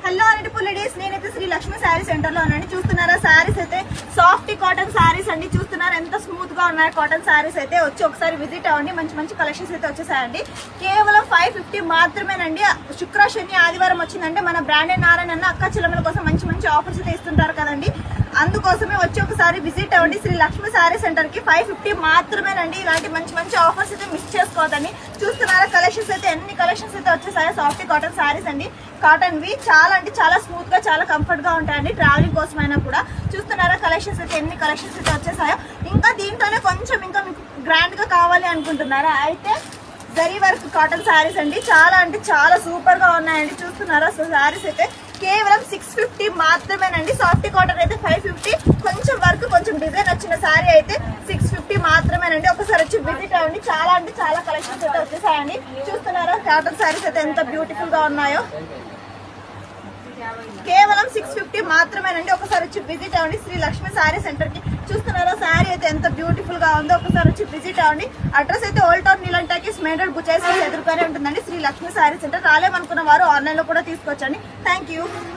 Hello అండి పుల్లడీస్, నేనైతే Shri Lakshmi sari centre లో ఉన్నాను. చూస్తున్నారా శారీస్ అయితే సాఫ్ట్ కాటన్ శారీస్ అండి. చూస్తున్నారా ఎంత స్మూత్ గా ఉన్నాయి కాటన్ శారీస్ అయితే. వచ్చి ఒకసారి విజిట్ అవ్వండి. మంచి మంచి కలెక్షన్స్ అయితే వచ్చేసాయండి. కేవలం 550 మాత్రమేనండి. శుక్ర శని ఆదివారం వచ్చిందంటే మన బ్రాండెడ్ నారాయణ అక్క చెల్లెమ్మల కోసం మంచి మంచి ఆఫర్స్ అయితే ఇస్తుంటారు కదండి. అందుకోసమే వచ్చి ఒకసారి విజిట్ అవ్వండి శ్రీ లక్ష్మి శారీ సెంటర్ కి. 550 మాత్రమేనండి. ఇలాంటి మంచి మంచి ఆఫర్స్ అయితే మిస్ చేసుకోవద్దండి. చూస్తున్నారా కలెక్షన్స్ అయితే ఎన్ని కలెక్షన్స్ అయితే వచ్చేసాయో. సాఫ్ట్ కాటన్ శారీస్ అండి. కాటన్ వి చాలా అంటే చాలా స్మూత్ గా చాలా కంఫర్ట్ గా ఉంటాయండి ట్రావెలింగ్ కోసం అయినా కూడా. చూస్తున్నారా కలెక్షన్స్ అయితే ఎన్ని కలెక్షన్స్ అయితే వచ్చేసాయో. ఇంకా దీంట్లోనే కొంచెం ఇంకా మీకు గ్రాండ్ గా కావాలి అనుకుంటున్నారా అయితే జరీ వర్క్ కాటన్ శారీస్ అండి. చాలా అంటే చాలా సూపర్ గా ఉన్నాయండి. చూస్తున్నారా సో శారీస్ అయితే కేవలం 650 మాత్రమేనండి. సాఫ్ట్ కాటన్ అయితే 550, కొంచెం వర్క్ కొంచెం డిజైన్ వచ్చిన శారీ అయితే 650 మాత్రమేనండి. ఒకసారి వచ్చి విజిట్ అవ్వండి. చాలా అంటే చాలా కలెక్షన్స్ అయితే వచ్చేసాయండి. చూస్తున్నారా కాటన్ శారీస్ అయితే ఎంత బ్యూటిఫుల్ గా ఉన్నాయో. కేవలం 650 మాత్రమేనండి. ఒకసారి వచ్చి విజిట్ అవ్వండి శ్రీ లక్ష్మి శారీ సెంటర్ కి. చూస్తున్నారా శారీ అయితే ఎంత బ్యూటిఫుల్ గా ఉందో. ఒకసారి వచ్చి విజిట్ అవ్వండి. అడ్రస్ అయితే ఓల్డ్ టౌన్ నీలం టాకీస్ మెయిన్ రోడ్ బుచాయిస్ ఎదురుగానే ఉంటుందండి శ్రీ లక్ష్మి శారీ సెంటర్. రాలేమనుకున్న వారు ఆన్లైన్ లో కూడా తీసుకోవచ్చండి. Thank you.